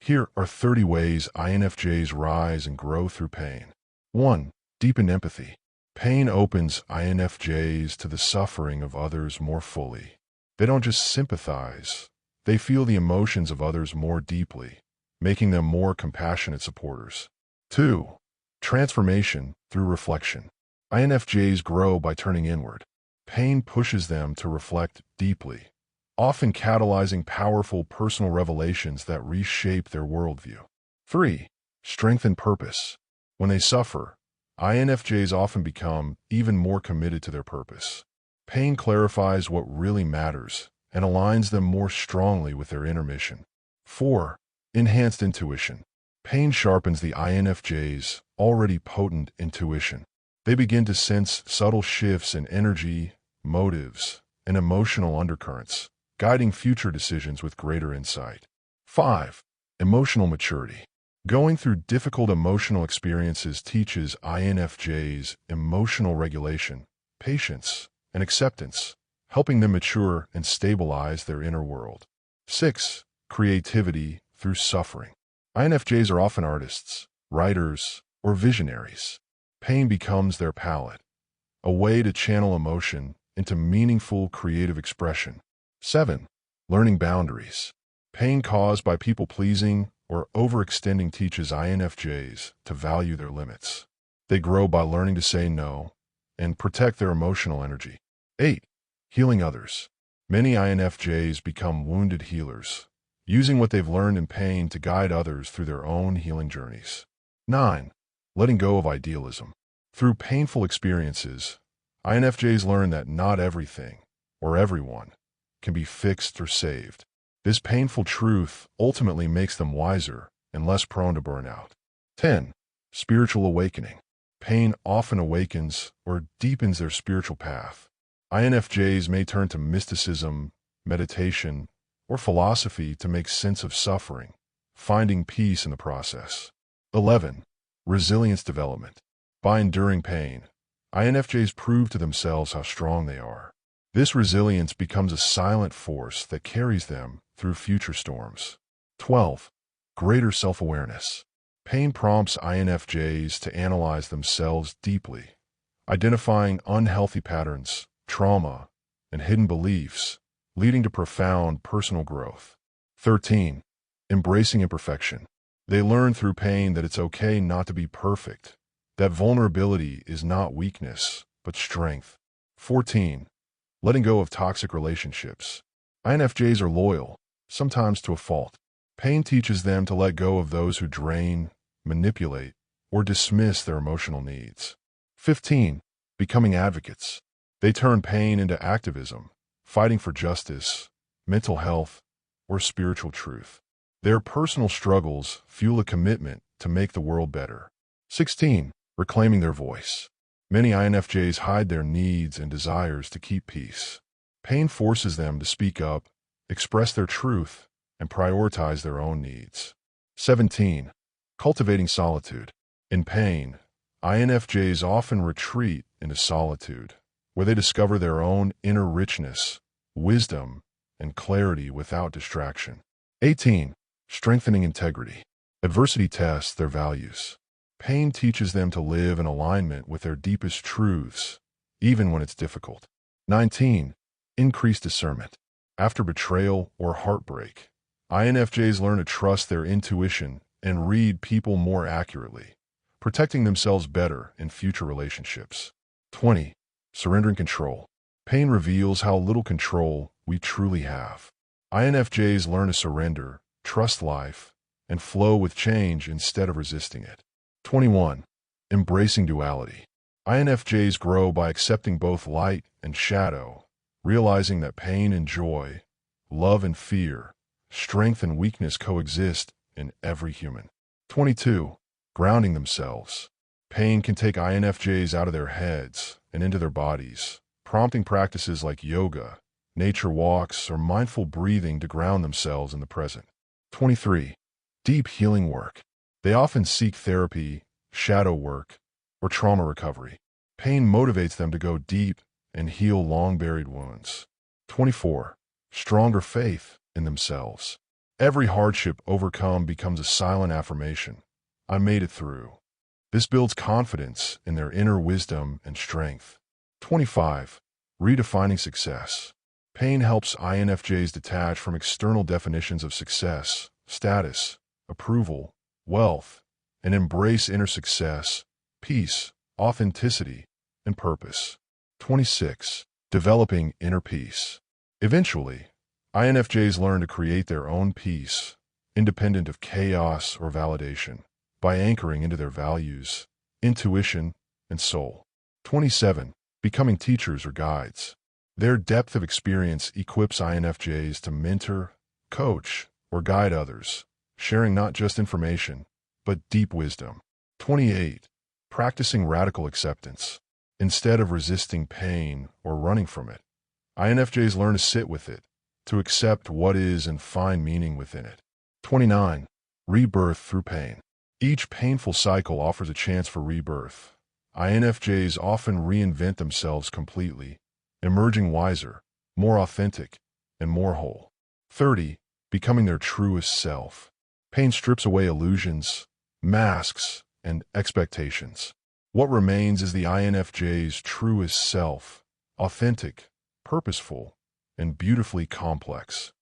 Here are 30 ways INFJs rise and grow through pain. 1. Deepen empathy. Pain opens INFJs to the suffering of others more fully. They don't just sympathize, they feel the emotions of others more deeply, making them more compassionate supporters. 2. Transformation through reflection. INFJs grow by turning inward. Pain pushes them to reflect deeply, often catalyzing powerful personal revelations that reshape their worldview. 3. Strengthen purpose. When they suffer, INFJs often become even more committed to their purpose. Pain clarifies what really matters and aligns them more strongly with their inner mission. 4. Enhanced intuition. Pain sharpens the INFJ's already potent intuition. They begin to sense subtle shifts in energy, motives, and emotional undercurrents, guiding future decisions with greater insight. 5. Emotional maturity. Going through difficult emotional experiences teaches INFJs emotional regulation, patience, and acceptance, helping them mature and stabilize their inner world. 6. Creativity through suffering. INFJs are often artists, writers, or visionaries. Pain becomes their palette, a way to channel emotion into meaningful creative expression. 7. Learning boundaries. Pain caused by people-pleasing or overextending teaches INFJs to value their limits. They grow by learning to say no and protect their emotional energy. 8. Healing others. Many INFJs become wounded healers, using what they've learned in pain to guide others through their own healing journeys. 9. Letting go of idealism. Through painful experiences, INFJs learn that not everything or everyone can be fixed or saved. This painful truth ultimately makes them wiser and less prone to burnout. 10. Spiritual awakening. Pain often awakens or deepens their spiritual path. INFJs may turn to mysticism, meditation, or philosophy to make sense of suffering, finding peace in the process. 11. Resilience development. By enduring pain, INFJs prove to themselves how strong they are. This resilience becomes a silent force that carries them through future storms. 12. Greater self-awareness. Pain prompts INFJs to analyze themselves deeply, identifying unhealthy patterns, trauma, and hidden beliefs, leading to profound personal growth. 13. Embracing imperfection. They learn through pain that it's okay not to be perfect, that vulnerability is not weakness, but strength. 14. Letting go of toxic relationships. INFJs are loyal, sometimes to a fault. Pain teaches them to let go of those who drain, manipulate, or dismiss their emotional needs. 15. Becoming advocates. They turn pain into activism, fighting for justice, mental health, or spiritual truth. Their personal struggles fuel a commitment to make the world better. 16. Reclaiming their voice. Many INFJs hide their needs and desires to keep peace. Pain forces them to speak up, express their truth, and prioritize their own needs. 17. Cultivating solitude. In pain, INFJs often retreat into solitude, where they discover their own inner richness, wisdom, and clarity without distraction. 18. Strengthening integrity. Adversity tests their values. Pain teaches them to live in alignment with their deepest truths, even when it's difficult. 19. Increased discernment. After betrayal or heartbreak, INFJs learn to trust their intuition and read people more accurately, protecting themselves better in future relationships. 20. Surrendering control. Pain reveals how little control we truly have. INFJs learn to surrender, trust life, and flow with change instead of resisting it. 21. Embracing duality. INFJs grow by accepting both light and shadow, realizing that pain and joy, love and fear, strength and weakness coexist in every human. 22. Grounding themselves. Pain can take INFJs out of their heads and into their bodies, prompting practices like yoga, nature walks, or mindful breathing to ground themselves in the present. 23. Deep healing work. They often seek therapy, shadow work, or trauma recovery. Pain motivates them to go deep and heal long-buried wounds. 24. Stronger faith in themselves. Every hardship overcome becomes a silent affirmation. I made it through. This builds confidence in their inner wisdom and strength. 25. Redefining success. Pain helps INFJs detach from external definitions of success, status, approval, wealth, and embrace inner success, peace, authenticity, and purpose. 26. Developing inner peace. Eventually, INFJs learn to create their own peace, independent of chaos or validation, by anchoring into their values, intuition, and soul. 27. Becoming teachers or guides. Their depth of experience equips INFJs to mentor, coach, or guide others, sharing not just information, but deep wisdom. 28. Practicing radical acceptance. Instead of resisting pain or running from it, INFJs learn to sit with it, to accept what is and find meaning within it. 29. Rebirth through pain. Each painful cycle offers a chance for rebirth. INFJs often reinvent themselves completely, emerging wiser, more authentic, and more whole. 30. Becoming their truest self. Pain strips away illusions, masks, and expectations. What remains is the INFJ's truest self, authentic, purposeful, and beautifully complex.